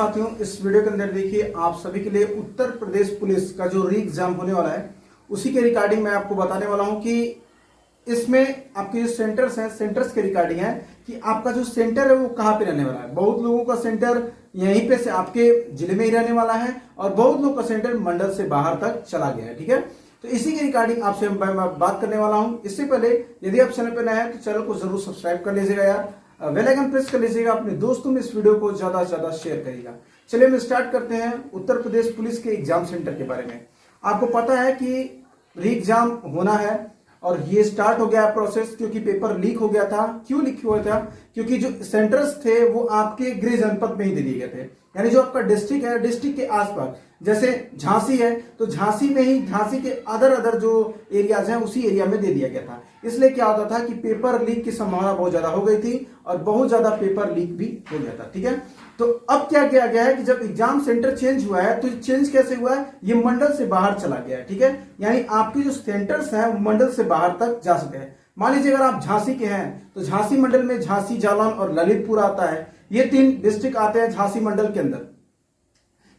साथियों, इस वीडियो के अंदर देखिए आप सभी के लिए उत्तर प्रदेश पुलिस का जो री एग्जाम होने वाला है उसी के रिगार्डिंग मैं आपको बताने वाला हूं कि इसमें आपके जो सेंटर्स हैं, सेंटर्स के रिगार्डिंग है कि आपका जो सेंटर है वो कहाँ पे रहने वाला है। बहुत लोगों का सेंटर यहीं पे से आपके जिले में ही रहने वाला है और बहुत लोगों का सेंटर मंडल से बाहर तक चला गया है। ठीक है, तो इसी के रिगार्डिंग आपसे मैं बात करने वाला हूं। इससे पहले यदि आप चैनल पर नए हैं तो चैनल को जरूर सब्सक्राइब कर लीजिएगा यार, बेल आइकन प्रेस कर लीजिएगा, अपने दोस्तों में इस वीडियो को ज्यादा से ज्यादा शेयर करिएगा। चलिए हम स्टार्ट करते हैं उत्तर प्रदेश पुलिस के एग्जाम सेंटर के बारे में। आपको पता है कि री एग्जाम होना है और ये स्टार्ट हो गया प्रोसेस, क्योंकि पेपर लीक हो गया था। क्यों लीक हुआ था? क्योंकि जो सेंटर्स थे वो आपके गृह जनपद में ही दे दिए गए थे, यानी जो आपका डिस्ट्रिक्ट है, डिस्ट्रिक्ट के आसपास, जैसे झांसी है तो झांसी में ही, झांसी के अदर जो एरियाज हैं उसी एरिया में दे दिया गया था। इसलिए क्या होता था कि पेपर लीक की संभावना बहुत ज्यादा हो गई थी और बहुत ज्यादा पेपर लीक भी हो गया था। ठीक है, तो अब क्या किया गया है कि जब एग्जाम सेंटर चेंज हुआ है तो चेंज कैसे हुआ है, ये मंडल से बाहर चला गया है। ठीक है, यानी आपके जो सेंटर्स हैं वो मंडल से बाहर तक जा सकते हैं। मान लीजिए अगर आप झांसी के हैं तो झांसी मंडल में झांसी, जालौन और ललितपुर आता है, ये 3 डिस्ट्रिक्ट आते हैं झांसी मंडल के अंदर।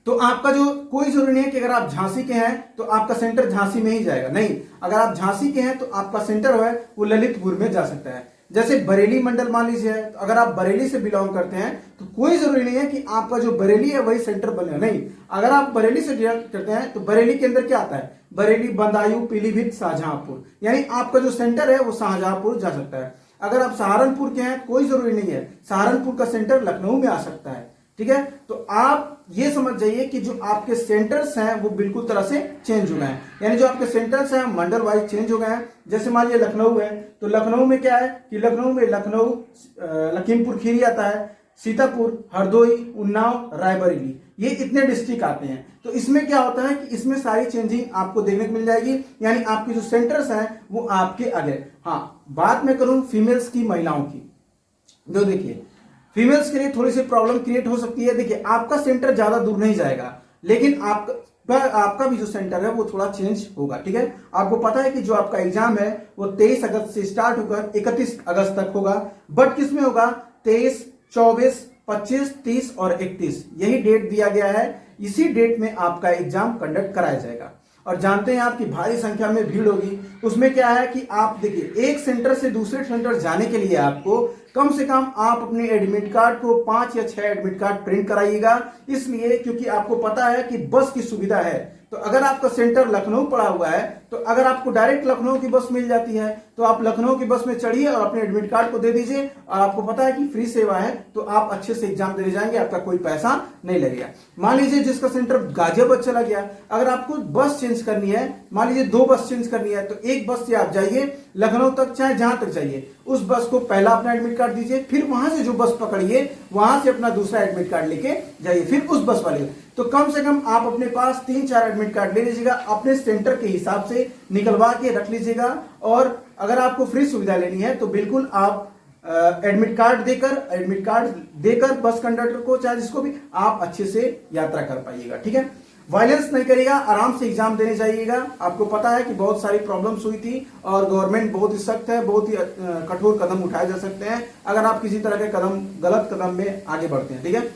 तो आपका जो कोई जरूरी नहीं है कि अगर आप झांसी के हैं तो आपका सेंटर झांसी में ही जाएगा, नहीं, अगर आप झांसी के हैं तो आपका सेंटर है वो ललितपुर में जा सकता है। जैसे बरेली मंडल मान लीजिए, तो अगर आप बरेली से बिलोंग करते हैं तो कोई जरूरी नहीं है कि आपका जो बरेली है वही सेंटर बनेगा, नहीं, अगर आप बरेली से बिलोंग करते हैं तो बरेली के अंदर क्या आता है, बरेली, बदायूं, पीलीभीत, शाहजहांपुर, यानी आपका जो सेंटर है वो शाहजहांपुर जा सकता है। अगर आप सहारनपुर के हैं कोई जरूरी नहीं है, सहारनपुर का सेंटर लखनऊ में आ सकता है। ठीक है, तो आप ये समझ जाइए कि जो आपके सेंटर्स हैं वो बिल्कुल तरह से चेंज हो गए हैं, यानी जो आपके सेंटर्स हैं मंडल वाइज चेंज हो गए हैं। जैसे मान लीजिए लखनऊ है तो लखनऊ में क्या है कि लखनऊ में लखीमपुर खीरी आता है, सीतापुर, हरदोई, उन्नाव, रायबरेली, ये इतने डिस्ट्रिक्ट आते हैं। तो इसमें क्या होता है कि इसमें सारी चेंजिंग आपको देखने को मिल जाएगी, यानी आपके जो सेंटर्स हैं वो आपके आगे। हाँ, बात मैं करूं फीमेल्स की, महिलाओं की, जो देखिए फीमेल्स के लिए थोड़ी सी प्रॉब्लम क्रिएट हो सकती है। देखिए आपका सेंटर ज्यादा दूर नहीं जाएगा, लेकिन आपका भी जो सेंटर है वो थोड़ा चेंज होगा। ठीक है, आपको पता है कि जो आपका एग्जाम है वो 23 अगस्त से स्टार्ट होकर 31 अगस्त तक होगा, बट किसमें होगा, 23, 24, 25, 30 और 31, यही डेट दिया गया है। इसी डेट में आपका एग्जाम कंडक्ट कराया जाएगा। और जानते हैं आपकी भारी संख्या में भीड़ होगी, उसमें क्या है कि आप देखिए एक सेंटर से दूसरे सेंटर जाने के लिए आपको कम से कम आप अपने एडमिट कार्ड को 5 या 6 एडमिट कार्ड प्रिंट कराइएगा। इसलिए क्योंकि आपको पता है कि बस की सुविधा है, तो अगर आपका सेंटर लखनऊ पड़ा हुआ है तो अगर आपको डायरेक्ट लखनऊ की बस मिल जाती है तो आप लखनऊ की बस में चढ़िए और अपने एडमिट कार्ड को दे दीजिए, और आपको पता है कि फ्री सेवा है तो आप अच्छे से एग्जाम देने जाएंगे, आपका कोई पैसा नहीं लगेगा। मान लीजिए जिसका सेंटर गाजियाबाद चला गया, अगर आपको बस चेंज करनी है, मान लीजिए 2 बस चेंज करनी है, तो एक बस से आप जाइए लखनऊ तक, चाहे जहां तक जाइए, उस बस को पहला अपना एडमिट कार्ड दीजिए, फिर वहां से जो बस पकड़िए वहां से अपना दूसरा एडमिट कार्ड लेके जाइए, फिर उस बस वाले। तो कम से कम आप अपने पास 3-4 एडमिट कार्ड ले लीजिएगा, अपने सेंटर के हिसाब से निकलवा के रख लीजिएगा। और अगर आपको फ्री सुविधा लेनी है तो बिल्कुल आप एडमिट कार्ड देकर बस कंडक्टर को, चाहे जिसको भी, आप अच्छे से यात्रा कर पाइएगा। ठीक है, वायलेंस नहीं करिएगा, आराम से एग्जाम देने जाइएगा। आपको पता है कि बहुत सारी प्रॉब्लम्स हुई थी और गवर्नमेंट बहुत ही सख्त है, बहुत ही कठोर कदम उठाए जा सकते हैं अगर आप किसी तरह के गलत कदम में आगे बढ़ते हैं। ठीक है,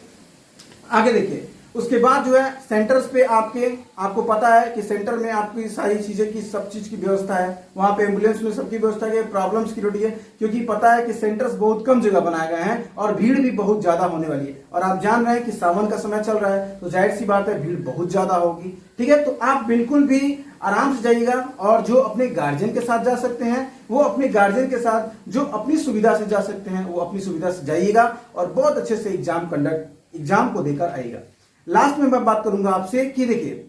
आगे देखिए, उसके बाद जो है सेंटर्स पे आपको पता है कि सेंटर में आपकी सारी चीजें की, सब चीज की व्यवस्था है, वहां पे एम्बुलेंस में सबकी व्यवस्था है, प्रॉब्लम सिक्योरिटी है, क्योंकि पता है कि सेंटर्स बहुत कम जगह बनाए गए हैं और भीड़ भी बहुत ज्यादा होने वाली है। और आप जान रहे हैं कि सावन का समय चल रहा है तो जाहिर सी बात है भीड़ बहुत ज्यादा होगी। ठीक है, तो आप बिल्कुल भी आराम से जाइएगा, और जो अपने गार्जियन के साथ जा सकते हैं वो अपने गार्जियन के साथ, जो अपनी सुविधा से जा सकते हैं वो अपनी सुविधा से जाइएगा और बहुत अच्छे से एग्जाम को देकर आइएगा। लास्ट में मैं बात करूंगा आपसे कि देखिए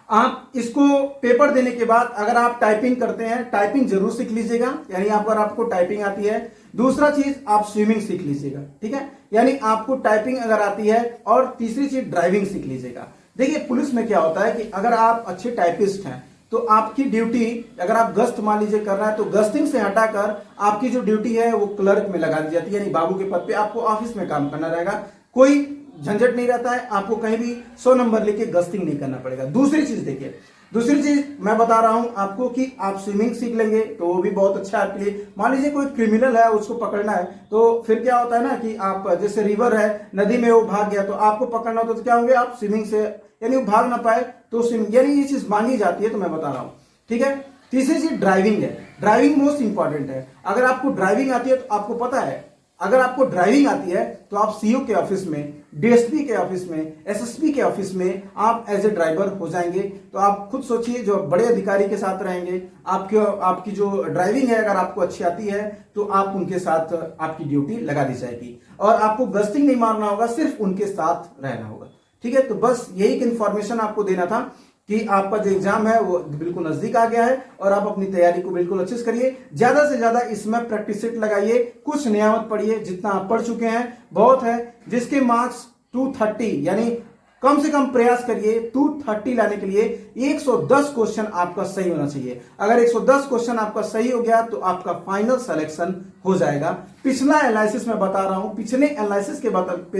आप इसको पेपर देने के बाद अगर आप टाइपिंग करते हैं, टाइपिंग जरूर सीख लीजिएगा, यानी अगर आपको टाइपिंग आती है। दूसरा चीज आप स्विमिंग सीख लीजिएगा। ठीक है, यानी आपको टाइपिंग अगर आती है, और तीसरी चीज ड्राइविंग सीख लीजिएगा। देखिए पुलिस में क्या होता है कि अगर आप अच्छे टाइपिस्ट हैं तो आपकी ड्यूटी, अगर आप गश्त मान लीजिए कर रहा है तो गश्तिंग से हटाकर आपकी जो ड्यूटी है वो क्लर्क में लगा दी जाती है, यानी बाबू के पद पे आपको ऑफिस में काम करना रहेगा। कोई झंझट नहीं रहता है, आपको कहीं भी 100 नंबर लेके गस्तिंग नहीं करना पड़ेगा। दूसरी चीज देखिए, दूसरी चीज मैं बता रहा हूं आपको कि आप स्विमिंग सीख लेंगे तो वो भी बहुत अच्छा है आपके लिए। मान लीजिए कोई क्रिमिनल है, उसको पकड़ना है, तो फिर क्या होता है ना कि आप जैसे रिवर है, नदी में वो भाग गया तो आपको पकड़ना होता है, तो क्या होंगे आप स्विमिंग से, यानी वो भाग ना पाए तो स्विमिंग, यानी ये चीज मांगी जाती है, तो मैं बता रहा हूं। ठीक है। तीसरी चीज ड्राइविंग है। ड्राइविंग मोस्ट इंपॉर्टेंट है। अगर आपको ड्राइविंग आती है तो आपको पता है, अगर आपको ड्राइविंग आती है तो आप सीओ के ऑफिस में, डीएसपी के ऑफिस में, एसएसपी के ऑफिस में आप एज ए ड्राइवर हो जाएंगे। तो आप खुद सोचिए, जो बड़े अधिकारी के साथ रहेंगे, आपकी जो ड्राइविंग है अगर आपको अच्छी आती है तो आप उनके साथ आपकी ड्यूटी लगा दी जाएगी और आपको गश्तिंग नहीं मारना होगा, सिर्फ उनके साथ रहना होगा। ठीक है। तो बस यही इन्फॉर्मेशन आपको देना था कि आपका जो एग्जाम है वो बिल्कुल नजदीक आ गया है और आप अपनी तैयारी को बिल्कुल अच्छे से करिए। ज्यादा से ज्यादा इसमें प्रैक्टिस सेट लगाइए, कुछ नया मत पढ़िए, जितना आप पढ़ चुके हैं बहुत है। जिसके मार्क्स 230, यानी कम से कम प्रयास करिए 230 लाने के लिए 110 क्वेश्चन आपका सही होना चाहिए। अगर 110 क्वेश्चन आपका सही हो गया तो आपका फाइनल सिलेक्शन हो जाएगा। पिछला एनालिसिस में बता रहा हूं, पिछले एनालिसिस के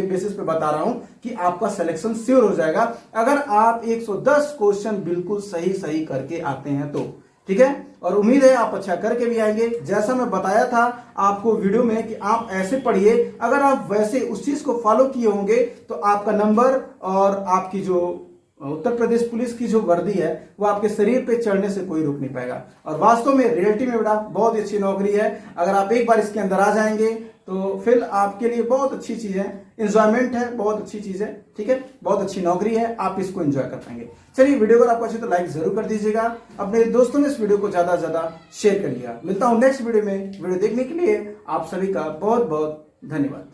बेसिस पे बता रहा हूं कि आपका सिलेक्शन श्योर हो जाएगा अगर आप 110 क्वेश्चन बिल्कुल सही करके आते हैं तो। ठीक है। और उम्मीद है आप अच्छा करके भी आएंगे। जैसा मैं बताया था आपको वीडियो में कि आप ऐसे पढ़िए, अगर आप वैसे उस चीज को फॉलो किए होंगे तो आपका नंबर और आपकी जो उत्तर प्रदेश पुलिस की जो वर्दी है वो आपके शरीर पे चढ़ने से कोई रोक नहीं पाएगा। और वास्तव में रियलिटी में बेटा बहुत ही अच्छी नौकरी है। अगर आप एक बार इसके अंदर आ जाएंगे तो फिर आपके लिए बहुत अच्छी चीज है, एंजॉयमेंट है, बहुत अच्छी चीज है। ठीक है। बहुत अच्छी नौकरी है, आप इसको एंजॉय कर पाएंगे। चलिए, वीडियो अगर आपको अच्छी तो लाइक जरूर कर दीजिएगा, अपने दोस्तों में इस वीडियो को ज्यादा से ज्यादा शेयर करिएगा। मिलता हूं नेक्स्ट वीडियो में। वीडियो देखने के लिए आप सभी का बहुत बहुत धन्यवाद।